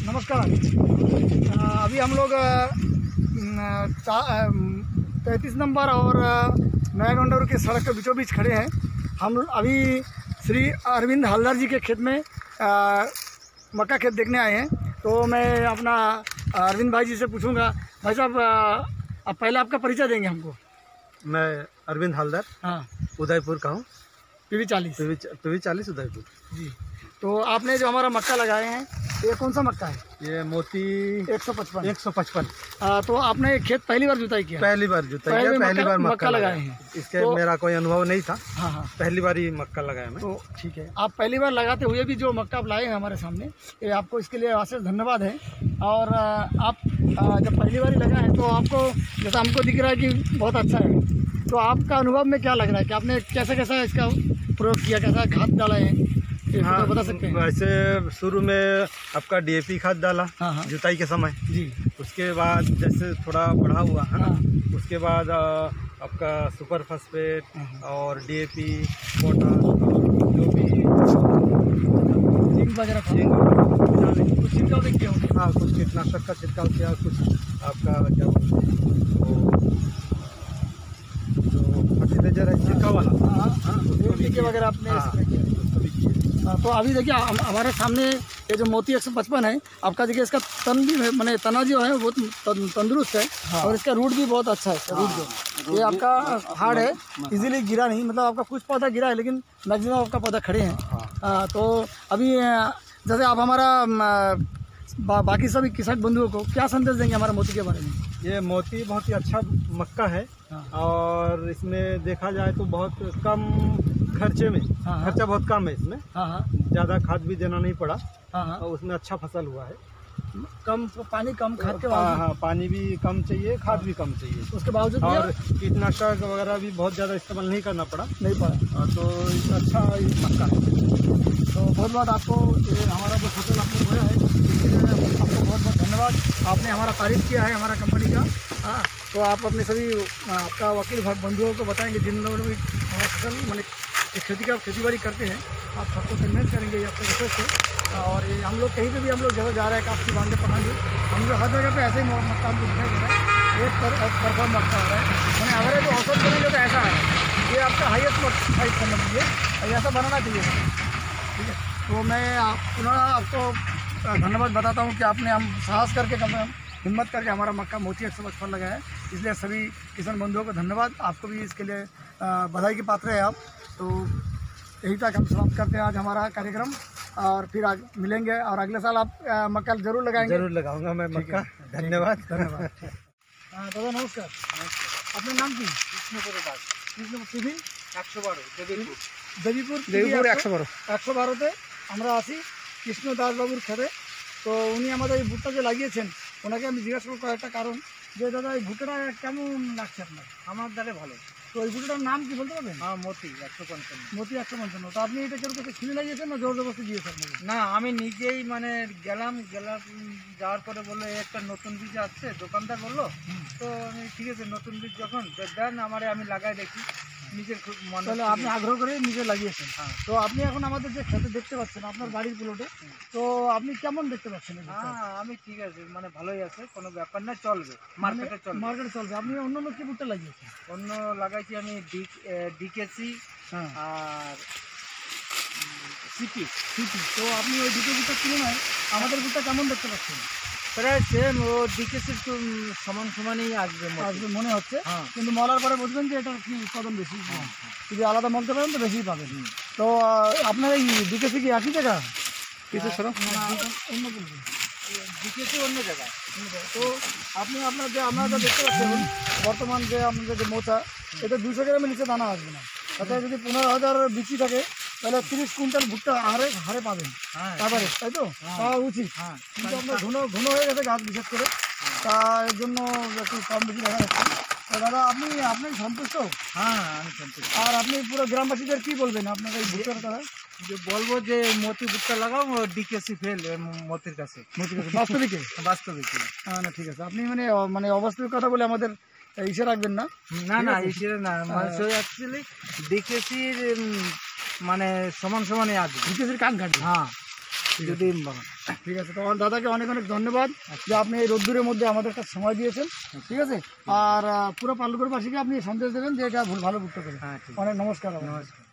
नमस्कार। अभी हम लोग 33 नंबर और नया गंडौर की सड़क के बीचों बीच खड़े हैं। हम अभी श्री अरविंद हलदर जी के खेत में मक्का खेत देखने आए हैं। तो मैं अपना अरविंद भाई जी से पूछूंगा, भाई साहब अब पहले आपका परिचय देंगे हमको। मैं अरविंद हलदर, हाँ, उदयपुर का हूँ। PV40 उदयपुर जी। तो आपने जो हमारा मक्का लगाए हैं, ये कौन सा मक्का है? ये मोती 155। तो आपने खेत पहली बार जुताई किया? पहली बार जुताई किया, पहली बार मक्का लगाए हैं। इसके तो मेरा कोई अनुभव नहीं था। हाँ, पहली बार ही मक्का लगाया मैं। तो ठीक है, आप पहली बार लगाते हुए भी जो मक्का आप लाए हैं हमारे सामने, ये आपको इसके लिए अशेष धन्यवाद है। और आप जब पहली बार ही लगाए हैं तो आपको जैसा हमको दिख रहा है कि बहुत अच्छा है, तो आपका अनुभव में क्या लग रहा है कि आपने कैसा कैसा इसका प्रयोग किया, कैसा खाद डाला है? हाँ, बता सकते हैं? वैसे शुरू में आपका DAP खाद डाला। हाँ, जुताई के समय जी। उसके बाद जैसे थोड़ा बढ़ा हुआ है ना, उसके बाद आपका सुपर फास्फेट और DAP, पोटाश, जो भी जिंक वगैरह कुछ छिड़काव भी किया। हाँ, कुछ कीटनाशक का छिड़काव किया, कुछ आपका क्या बोलते हैं जो फर्टिलाइजर है छिड़काव वाला, वगैरह आपने। तो अभी देखिए हमारे सामने ये जो मोती 155 है, आपका देखिए इसका तन भी है, मैंने तना जो है वो तंदुरुस्त है। हाँ। और इसका रूट भी बहुत अच्छा है। रूट जो ये आपका हार्ड है, इजीली गिरा नहीं, मतलब आपका कुछ पौधा गिरा है लेकिन मैक्सिमम आपका पौधा खड़े हैं। तो अभी जैसे आप हमारा बाकी सभी किसान बंधुओं को क्या संदेश देंगे हमारे मोती के बारे में? ये मोती बहुत ही अच्छा मक्का है। और इसमें देखा जाए तो बहुत कम खर्चे में, खर्चा बहुत कम है इसमें। ज़्यादा खाद भी देना नहीं पड़ा। और उसमें अच्छा फसल हुआ है। कम पानी, कम खाद के बाद। हाँ, पानी भी कम चाहिए, खाद भी कम चाहिए उसके बावजूद। और कीटनाशक वगैरह भी बहुत ज़्यादा इस्तेमाल नहीं करना पड़ा। तो अच्छा मक्का है। तो बहुत बहुत आपको हमारा जो फसल आपने बोया है इसके लिए आपको बहुत बहुत धन्यवाद। आपने हमारा तारीफ किया है हमारा कंपनी का। हाँ, तो आप अपने सभी आपका वकील बंधुओं को बताएंगे जिन लोगों ने भी हमारा फसल मैंने खेती बाड़ी करते हैं, आप सबको कन्वेंस करेंगे आपके रिक्वेस्ट से। और ये हम लोग कहीं पे भी हम लोग जगह जा रहे हैं काफ़ी बांधे पकाएंगे, हम लोग हर जगह पे ऐसे ही मक्का हमको दिखाई दे रहा है। एक परफॉर्म मक्का हो रहा है, मैंने अगर जो औसत बनेंगे तो ऐसा है, ये आपका हाईएस्ट साइज समझ लीजिए, ऐसा बनाना चाहिए। ठीक है, तो मैं पुनः आपको धन्यवाद बताता हूँ कि आपने हम साहस करके हिम्मत करके हमारा मक्का मोती 155 लगाया है। इसलिए सभी किसान बंधुओं को धन्यवाद, आपको भी इसके लिए बधाई के पात्र है आप। तो यही तक हम समाप्त करते हैं आज हमारा कार्यक्रम, और फिर मिलेंगे। और अगले साल आप मक्का जरूर लगाएंगे? जरूर लगाऊंगा मैं मक्का। धन्यवाद। दादा नमस्कार। अपना नाम की? कृष्ण 112 আমরা আছি কৃষ্ণ দাস বাবুর খেতে। তো উনি আমাদের এই ভুট্টা যে লাগিয়েছেন, ওনাকে আমি জিজ্ঞাসা করব কয়েকটা কারণ, যে দাদা এই ভুট্টাটা কেমন লাগছে আপনার? আমার দ্বারা ভালো। তো এই ভুট্টাটার নাম কি বলতে পারবেন? হ্যাঁ, মোতি 155। মোতি 155। তো আপনি এটা কেউ কিনে লাগিয়েছেন না জোর জবরদস্তি দিয়েছেন? না, আমি নিজেই মানে গেলাম যাওয়ার পরে বললো একটা নতুন বীজ আসছে, দোকানদার বললো। তো আমি ঠিক আছে, নতুন বীজ যখন দেন আমি লাগাই দেখি, নিজের খুব মনে হলো, আপনি আগ্রহ করে নিজে লাগিয়েছেন। তো আপনি এখন আমাদের যে খেতে দেখতে পাচ্ছেন আপনার বাড়ির প্লটে, তো আপনি কেমন দেখতে পাচ্ছেন? হ্যাঁ, আমি ঠিক আছে, মানে ভালোই আছে, কোনো ব্যাপার না, চলবে, মার্কেটে চলবে। আপনি অন্য কি ভুট্টা লাগিয়েছেন? অন্য লাগাইছি আমি DKC আর সিপি। তো আপনি ওই দুটো ভুট্টার তুলনায় আমাদের ভুট্টা কেমন দেখতে পাচ্ছেন? প্রায় সেম, ও DKC একটু সমানই আসবে মনে হচ্ছে। কিন্তু মলার পরে বুঝবেন যে এটা কি উৎপাদন বেশি। যদি আলাদা মলতে পারেন তো বেশি পাবেন। তো আপনার এই DKC কি একই জায়গা? কিছু অন্য DKC অন্য জায়গায়। তো আপনি আপনারা যা দেখতে পাচ্ছেন বর্তমান যে আমাদের যে মোচা, এটা 200 গ্রামের নিচে দানা আসবে না। অর্থাৎ যদি 15,000 বিক্রি থাকে তাহলে 30 কুইন্টাল ভুট্টা হারে পাবেন এভারেজ, তাই তো? পাওয়া উচিত। কিন্তু আপনার ঘন হয়ে গেছে গাছ, বিশেষ করে তা এর জন্য একটু কম বেশি দেখা যাচ্ছে। দাদা আপনি সন্তুষ্ট? হ্যাঁ, আমি সন্তুষ্ট। আর আপনি পুরো গ্রামবাসীদের কি বলবেন আপনার এই ভুট্টার কথা? যে বলবো যে মোতি ভুট্টা লাগাও, DKC ফেল মোতির কাছে। বাস্তবিকে? না, ঠিক আছে। আপনি মানে অবাস্তবিক কথা বলে আমাদের ইসে রাখবেন না। না, ইসে না, অ্যাকচুয়ালি DKCর মানে সমানই আসবে। DKCর কাজ ঘাটবে। হ্যাঁ, যদি ঠিক আছে, তো দাদাকে অনেক অনেক ধন্যবাদ যে আপনি এই রোদ্দুরের মধ্যে আমাদের কাছে সময় দিয়েছেন। ঠিক আছে, আর পুরো পালুকরবাসীকে আপনি সন্দেশ দেবেন যে এটা ভালো ভুট্টা করে। হ্যাঁ, ঠিক। অনেক নমস্কার। নমস্কার।